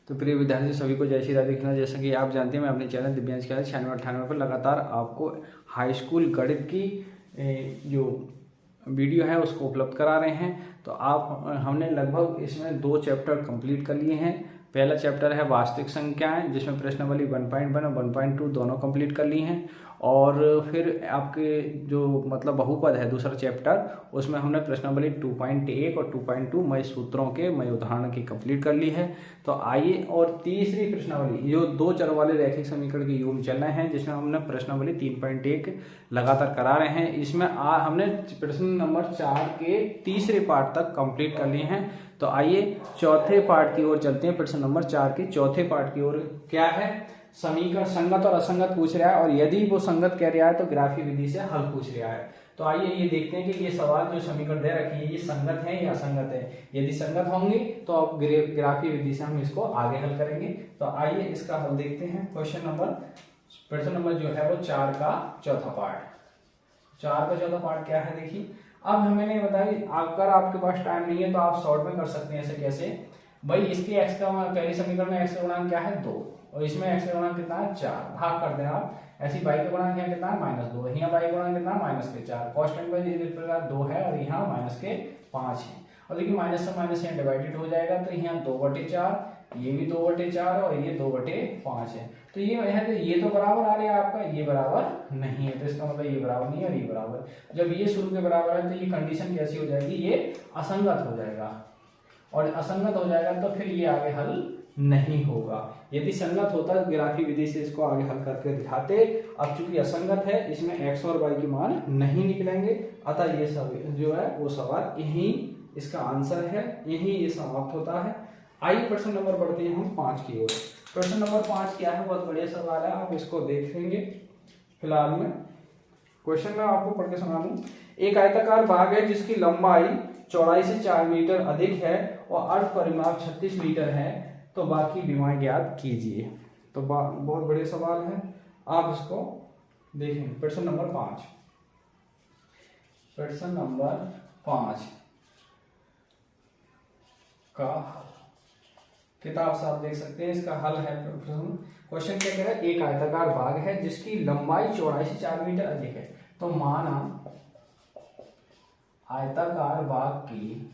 तो प्रिय विद्यार्थी सभी को जय श्री राधे कृष्णा। जैसा कि आप जानते हैं मैं अपने चैनल दिव्यांश के 96-98 पर लगातार आपको हाई स्कूल गणित की जो वीडियो है उसको उपलब्ध करा रहे हैं। तो हमने लगभग इसमें 2 चैप्टर कंप्लीट कर लिए हैं। पहला चैप्टर है वास्तविक संख्याएं, जिसमें प्रश्नावली 1.1 और 1.2 दोनों कंप्लीट कर ली हैं। और फिर आपके जो मतलब बहुपद है दूसरा चैप्टर, उसमें हमने प्रश्नावली 2.1 और 2.2 मय सूत्रों के मय उदाहरण की कंप्लीट कर ली है। तो आइए, और तीसरी प्रश्नावली जो 2 चर वाले रैखिक समीकरण के योग चल रहे हैं, जिसमें हमने प्रश्नावली 3.1 लगातार करा रहे हैं। इसमें हमने प्रश्न नंबर 4 के तीसरे पार्ट तक कंप्लीट कर लिए हैं। तो आइए चौथे पार्ट की ओर चलते हैं। प्रश्न नंबर 4 के चौथे पार्ट की ओर क्या है, समीकरण संगत और असंगत पूछ रहा है, और यदि वो संगत कह रहा है तो ग्राफीय विधि से हल पूछ रहा है। तो आइए ये देखते हैं कि ये सवाल जो समीकरण दे रखी है ये संगत है या असंगत है। यदि संगत होंगे तो अब ग्राफीय विधि से हम इसको आगे हल करेंगे। तो आइए इसका हल देखते हैं। प्रश्न नंबर जो है वो 4 का चौथा पार्ट। 4 का चौथा पार्ट क्या है देखिए। अब मैंने बताया अगर आपके पास टाइम नहीं है तो आप शॉर्ट में कर सकते हैं। ऐसे कैसे भाई, इसके एक्स का पहले समीकरण में एक्स का गुणांक क्या है 2, और इसमें एक्स का गुणांक कितना है 4, भाग कर दें आप। ऐसी y का गुणांक यहाँ कितना है -2, यहाँ y का गुणांक कितना है -4, कांस्टेंट बाई इस प्रकार 2 है और यहाँ -5 है। और देखिए माइनस से माइनस यहाँ डिवाइडेड हो जाएगा, तो यहाँ 2/4, ये भी 2/4 और ये 2/5 है। तो ये तो बराबर आ रहा है आपका, ये बराबर नहीं है, तो इसका मतलब ये बराबर नहीं है और ये बराबर। जब ये शुरू के बराबर है तो ये कंडीशन कैसी हो जाएगी, ये असंगत हो जाएगा, और असंगत हो जाएगा तो फिर ये आगे हल नहीं होगा। यदि संगत होता तो ग्राफीय विधि से इसको आगे हल करके दिखाते। अब चूंकि असंगत है, इसमें x और y की मान नहीं निकलेंगे, अतः ये सब जो है वो सवाल यही इसका आंसर है, यही ये समाप्त होता है। आइए प्रश्न नंबर बढ़ते हैं हम 5 की ओर। प्रश्न नंबर 5 क्या है, बहुत बढ़िया सवाल है, आप इसको देखेंगे। फिलहाल में क्वेश्चन में आपको पढ़ के सुना दूं। एक आयताकार बाग है जिसकी लंबाई चौड़ाई से 4 मीटर अधिक है और अर्ध परिमाप 36 मीटर है, तो बाकी विमाएं ज्ञात कीजिए। तो बहुत बड़े सवाल है, आप इसको देखेंगे। प्रश्न नंबर 5, प्रश्न नंबर 5 का किताब से आप देख सकते हैं, इसका हल है। क्वेश्चन क्या कह रहा है, एक आयताकार बाग है जिसकी लंबाई चौड़ाई से 4 मीटर अधिक है। तो माना आयताकार बाग की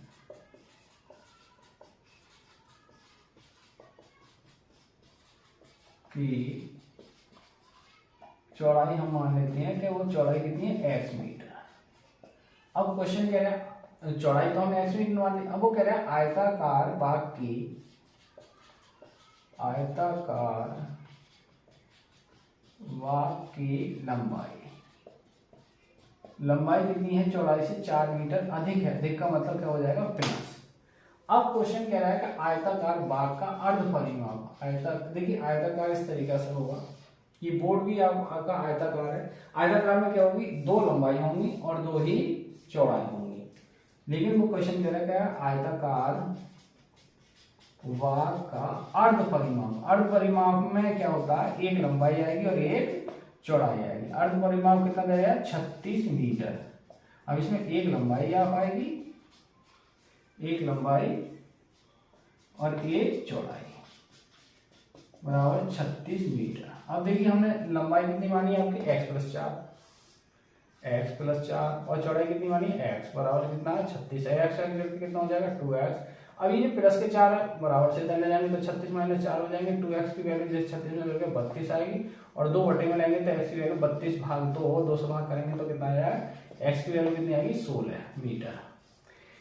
चौड़ाई हम मान लेते हैं कि वो चौड़ाई कितनी है x मीटर। अब क्वेश्चन कह रहा है चौड़ाई तो हम x मीटर मान ली, अब वो कह रहा है आयताकार बाग की लंबाई कितनी है, चौड़ाई से 4 मीटर अधिक है। अधिक का मतलब क्या हो जाएगा, प्लस। अब क्वेश्चन कह रहा है कि आयताकार बाग का अर्ध परिमाप। देखिए आयताकार इस तरीके से होगा, ये बोर्ड भी आपका आयताकार है। आयताकार में क्या होगी, 2 लंबाई होंगी और 2 ही चौड़ाई होंगी। लेकिन वो क्वेश्चन कह रहा है आयताकार बाग का अर्ध परिमाप। अर्ध परिमाप में क्या होता है, एक लंबाई आएगी और एक चौड़ाई आएगी। अर्ध परिमाप कितना जाएगा, 36 मीटर। अब इसमें एक लंबाई आप आएगी, एक लंबाई और एक चौड़ाई बराबर 36 मीटर। अब देखिए हमने लंबाई कितनी मानी है आपकी x प्लस 4 और चौड़ाई कितनी मानी है x बराबर कितना है 36 है। x कितना हो जाएगा 2x। अब ये प्लस के 4 बराबर से ले जाएंगे तो 36 - 4 हो जाएंगे। 2x की वैल्यू जैसे 36 में करके 32 आएगी, और 2 बटे में लेंगे तो x की वैल्यू 32 भाग 2 से भाग करेंगे तो कितना आएगा, x की वैल्यू कितनी आएगी 16 मीटर।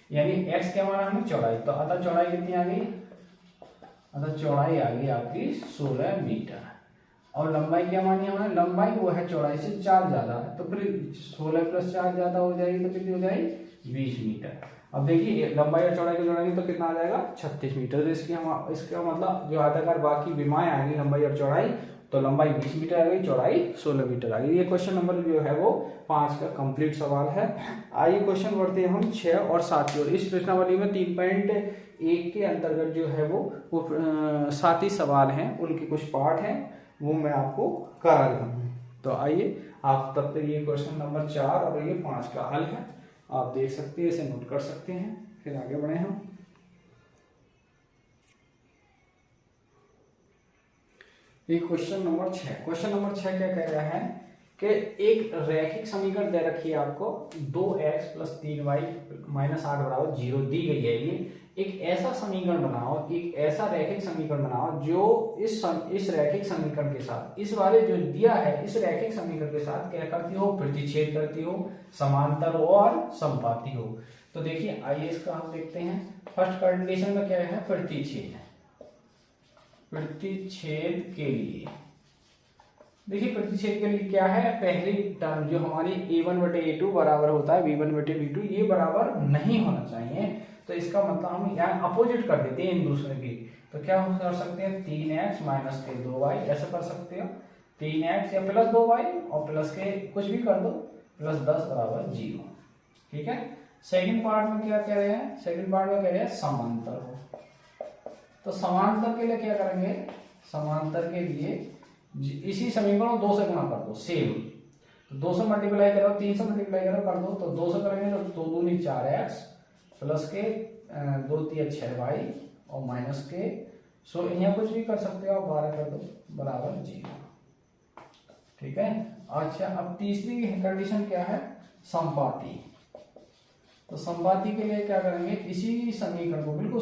यानी x क्या माना हमने, चौड़ाई। तो अतः चौड़ाई कितनी आ गई, अतः चौड़ाई आ गई आपकी 16 मीटर। और लंबाई क्या मानी हमने, लंबाई वो है चौड़ाई से 4 ज्यादा है, तो फिर 16 + 4 ज्यादा हो जाएगी, तो कितनी हो जाएगी 20 मीटर। अब देखिए लंबाई और चौड़ाई को जोड़ेंगे तो कितना आ जाएगा 36 मीटर। तो इसका मतलब जो आयताकार बाग की विमाएं आएंगी लंबाई और चौड़ाई, तो लंबाई 20 मीटर आ गई, चौड़ाई 16 मीटर आ गई। ये क्वेश्चन नंबर जो है वो 5 का कंप्लीट सवाल है। आइए क्वेश्चन बढ़ते हैं हम 6 और 7 की ओर। इस प्रश्नावली में 3.1 के अंतर्गत जो है वो 7 ही सवाल हैं, उनके कुछ पार्ट हैं, वो मैं आपको करा रहा हूँ। तो आइए आप तब तक ये क्वेश्चन नंबर 4 और ये 5 का हल है, आप देख सकते हैं, इसे नोट कर सकते हैं, फिर आगे बढ़े हम। ये क्वेश्चन नंबर 6। क्वेश्चन नंबर 6 क्या कह रहा है कि एक रैखिक समीकरण दे रखी है आपको 2x + 3y - 8 बराबर 0 दी गई है। ये एक ऐसा समीकरण बनाओ, एक ऐसा रैखिक समीकरण बनाओ जो इस रैखिक समीकरण के साथ, इस वाले जो दिया है इस रैखिक समीकरण के साथ क्या करती हो, प्रतिच्छेद करती हो, समांतर हो और समपाती हो। तो देखिए आइए इसका हम देखते हैं। फर्स्ट कंडीशन में क्या है, प्रतिच्छेद। प्रतिच्छेद के लिए देखिए, प्रतिच्छेद के लिए क्या है, पहली टर्म जो हमारी a1/a2 बराबर होता है b1/b2, ये बराबर नहीं होना चाहिए। तो इसका मतलब हम यहाँ अपोजिट कर देते हैं इन दूसरे की। तो क्या कर सकते हैं, 3x - 2y ऐसा कर सकते हो। 3x या प्लस 2y और प्लस के कुछ भी कर दो, +10 बराबर 0। ठीक है। सेकंड पार्ट में क्या कह रहे हैं, सेकंड पार्ट में कह रहे हैं समांतर हो। तो समांतर के लिए क्या करेंगे, समांतर के लिए इसी समीकरण को 2 से गुणा कर दो, सेम। तो 2 से मल्टीप्लाई करो, 3 से मल्टीप्लाई करो, कर दो। तो 2 से करेंगे तो 2 दूनी 4x प्लस के 2 तिया 6y और माइनस के, सो यहाँ कुछ भी कर सकते हो आप, 12 कर दो बराबर 0। ठीक है। अच्छा, अब तीसरी कंडीशन क्या है, समपाती। तो समपाती के लिए क्या करेंगे, इसी समीकरण को बिल्कुल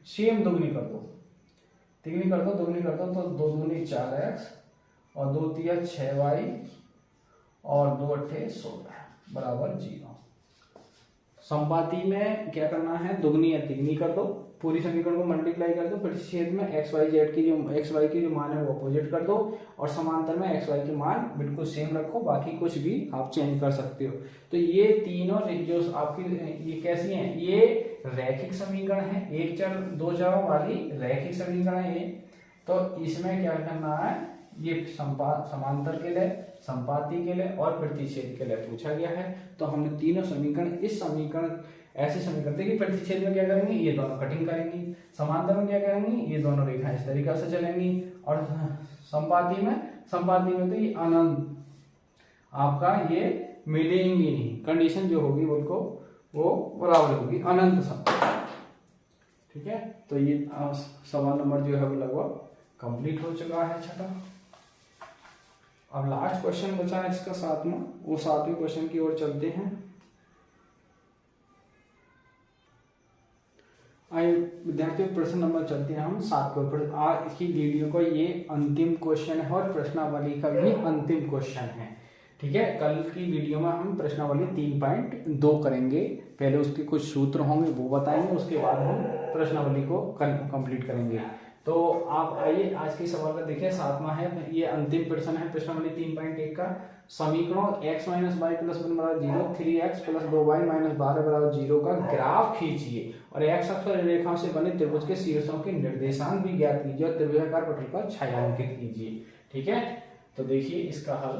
सेम दुगनी कर दो, तिगनी कर दो, दुगनी कर दो। तो 2 दूनी 4x और 2 तिया 6y और 2 अट्ठे 16 बराबर 0। समपाती में क्या करना है, दुगनी या तिगनी कर दो, पूरी समीकरण को मल्टीप्लाई कर दो, प्रतिच्छेद में x y की जो मान है वो अपोजिट कर दो, और समांतर में x y के मान बिल्कुल सेम रखो, बाकी कुछ भी आप चेंज कर सकते हो। तो ये तीनों जो आपकी ये कैसी हैं, ये रैखिक समीकरण है, एक चर दो चरों वाली रैखिक समीकरण है ये। तो इसमें क्या करना है, ये समांतर के लिए, संपाती के लिए और प्रतिच्छेद के लिए पूछा गया है। तो हमने तीनों समीकरण, इस समीकरण ऐसे समीकरण देखिए, प्रतिच्छेद में क्या करेंगे, ये दोनों कटिंग करेंगी, समांतर में क्या करेंगी, ये दोनों रेखाएं इस तरीके से चलेंगी, और संपाती में तो ये अनंत आपका ये मिलेंगी नहीं, कंडीशन जो होगी वो बराबर होगी, अनंत संपाती। ठीक है। तो ये सवाल नंबर जो है वो लगभग कंप्लीट हो चुका है छठा। अब लास्ट क्वेश्चन बचा है इसका सातवां, वो सातवें क्वेश्चन की ओर चलते हैं। आइए विद्यार्थियों, प्रश्न नंबर चलते हैं हम 7 के ऊपर। आज की वीडियो को ये अंतिम क्वेश्चन है और प्रश्नावली का भी अंतिम क्वेश्चन है। ठीक है। कल की वीडियो में हम प्रश्नावली 3.2 करेंगे, पहले उसके कुछ सूत्र होंगे वो बताएंगे, उसके बाद हम प्रश्नावली को कंप्लीट करेंगे। तो आप आइए आज के सवाल का देखिए, 7वां है, ये अंतिम प्रश्न है प्रश्नावली 3.1 का। समीकरणों x - y + 1 बराबर 0, 3x + 2y - 12 बराबर 0 का ग्राफ खींचिए और x अक्ष पर रेखाओं से बने त्रिभुज के शीर्षों के निर्देशांक भी ज्ञात कीजिए और त्रिभुजाकार पटल पर छायांकित कीजिए। ठीक है। तो देखिए इसका हल,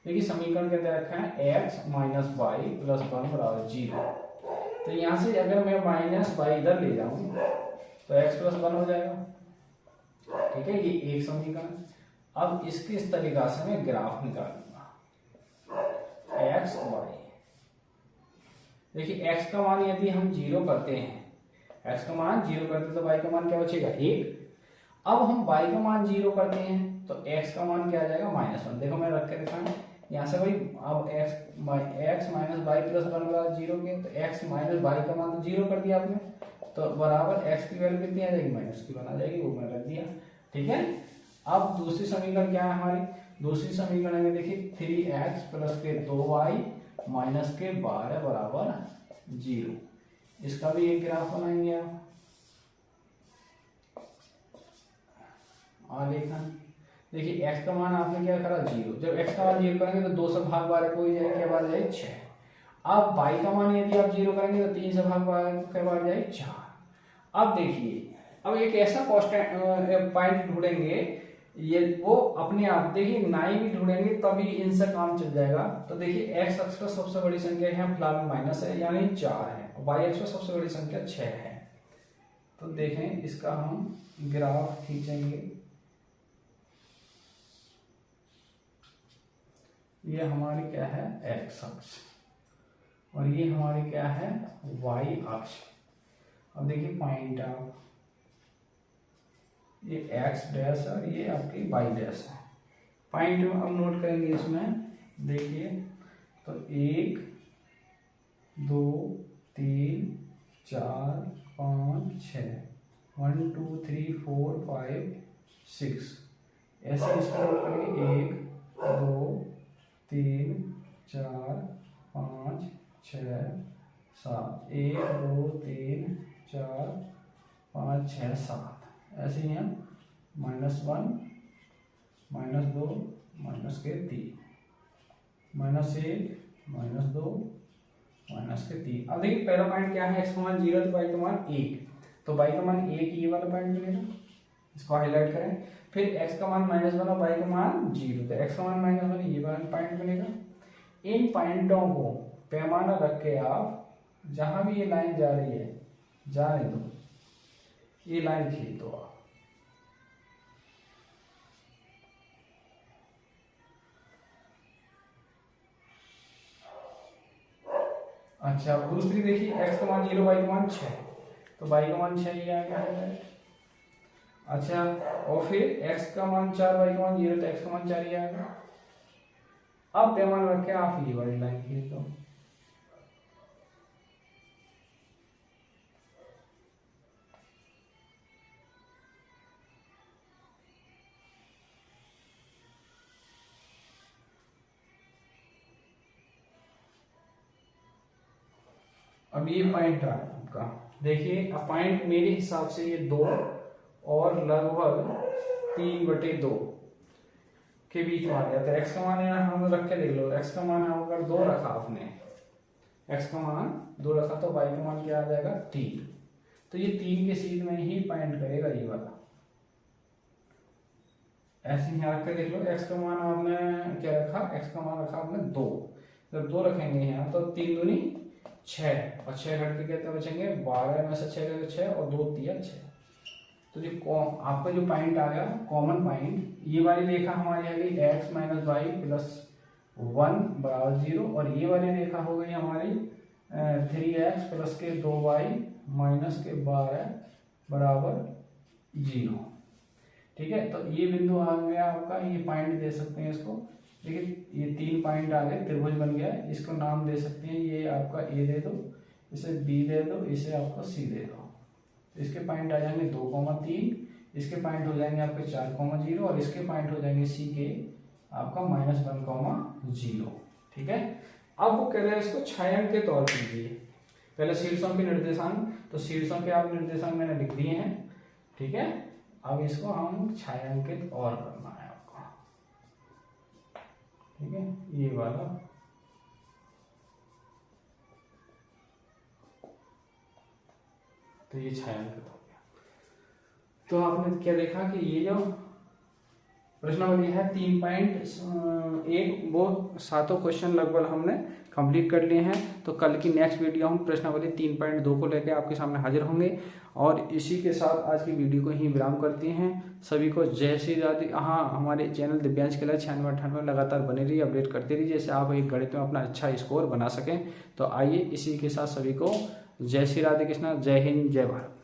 देखिए समीकरण के अंदर रखा है x - y + 1 बराबर 0। तो यहाँ से अगर मैं -y इधर ले जाऊं तो x + 1 हो जाएगा। ठीक है, ये एक समीकरण। अब इसके इस तरीका से मैं ग्राफ निकालूंगा, x y। देखिए x का मान यदि हम 0 करते हैं, x का मान 0 करते तो y का मान क्या बचेगा, 1। अब हम y का मान 0 करते हैं तो x का मान क्या आ जाएगा, -1। देखो मैं रख के दिखाऊं यहाँ से भाई, अब x - y + 1 बराबर 0 के, तो x - y का मान तो 0 कर दिया आपने, तो बराबर x की वैल्यू कितनी आ जाएगी, -1 आ जाएगी, वो मैं रख दिया। ठीक है। अब दूसरी समीकरण क्या है हमारी, दूसरी समीकरण में देखिए 3x + 2y - 12 बराबर 0। इसका भी एक ग्राफ बनाएंगे आप, आलेखन। देखिए x का मान आपने क्या करा, 0। जब x का मान 0 करेंगे तो 2 से भाग 12 को ही जाएगी, क्या बार जाएगी, 6। अब y का मान यदि आप 0 करेंगे तो 3 से भाग 12 क्या बार जाएगी, 4। अब देखिए, अब एक ऐसा कांस्टेंट पॉइंट ढूंढेंगे, ये वो अपने आप, देखिए 9 भी ढूंढेंगे तभी इनसे काम चल जाएगा। तो देखिए x अक्ष पर सबसे बड़ी संख्या है फिलहाल माइनस है, यानी 4 है, y अक्ष पर सबसे बड़ी संख्या 6 है। तो देखें इसका हम ग्राफ खींचेंगे, ये हमारी क्या है, x अक्ष, और ये हमारी क्या है, y अक्ष। अब देखिए पॉइंट आप, ये एक्स डैश और ये आपकी वाई डैश है। पॉइंट अब नोट करेंगे इसमें, देखिए तो 1 2 3 4 5 6 1 2 3 4 5 6 ऐसे इसको नोट करेंगे 1 2 3 4 5 6 7 1 2 3 4 5 6 7 ऐसे ही हम -1 -2 -3 -1 -2 -3। अब देखिए पहला पॉइंट क्या है, x का मान 0 तो y का मान 1, तो y का मान 1 ये वाला पॉइंट मिलेगा, इसको हाईलाइट करें। फिर x का मान -1 और y का मान 0, तो x का मान -1 ये वाला पॉइंट मिलेगा। इन पॉइंटों को पैमाना रख के आप जहां भी ये लाइन जा रही है जाने दो, ये लाइन खींच दो आप। अच्छा दूसरी देखिए x का मान 0 y का मान 6, तो y का मान 6 ये आ गया है। अच्छा और फिर x का मान 4 y का मान 0, तो x का मान 4 ये आ गया। अब पैमाना रख के आप ये वाली लाइन खींच दो। अब ये पॉइंट आ आपका, देखिए अब पॉइंट मेरे हिसाब से ये 2 और लगभग 3/2 के बीच में आ गया। तो x का मान है हम रख के देख लो, x का मान अगर 2 रखा आपने, x का मान 2 रखा तो y का मान क्या आ जाएगा 3, तो ये 3 के सीध में ही पॉइंट करेगा ये वाला। ऐसे ही रख के देख लो, x का मान आपने क्या रखा, x का मान रखा आपने 2, जब 2 रखेंगे यहाँ तो 3 दूनी 6 और 6 घट के कितने बचेंगे 12 में से 6 गए 6 और 2 3 6। तो जो आपका जो पॉइंट आ गया कॉमन पॉइंट, ये वाली रेखा हमारी आ गई x - y + 1 = 0 और ये वाली रेखा हो गई हमारी 3x + के 2y - के 12 = 0। ठीक है, तो ये बिंदु आ गया आपका, ये पॉइंट दे सकते हैं इसको। देखिए ये 3 पॉइंट आ गए, त्रिभुज बन गया, इसको नाम दे सकते हैं, ये आपका A दे दो, इसे B दे दो, इसे आपको C दे दो। इसके पॉइंट आ जाएंगे 2, 3, इसके पॉइंट हो जाएंगे आपके 4, 0 और इसके पॉइंट हो जाएंगे C के आपका -1, 0। ठीक है, अब वो कह रहे हैं इसको छायांकित और कीजिए। पहले शीर्षों के निर्देशांक, तो शीर्षों के आप निर्देशांक मैंने लिख दिए हैं। ठीक है, अब इसको हम छायांकित और करना है आपको। ठीक है, ये वाला तो ये छायांकित हो गया। तो आपने क्या देखा कि ये जो प्रश्नावली है 3.1 वो 7 क्वेश्चन लगभग हमने कंप्लीट कर लिए हैं। तो कल की नेक्स्ट वीडियो हम प्रश्नावली 3.2 को लेकर आपके सामने हाजिर होंगे और इसी के साथ आज की वीडियो को ही विराम करते हैं। सभी को जय श्री राधे। हाँ, हमारे चैनल दिव्यांश के लिए 96-98 लगातार बने रहिए, अपडेट करते रहिए, जैसे आप एक गणित में अपना अच्छा स्कोर बना सकें। तो आइए इसी के साथ सभी को जय श्री राधे कृष्णा, जय हिंद, जय भारत।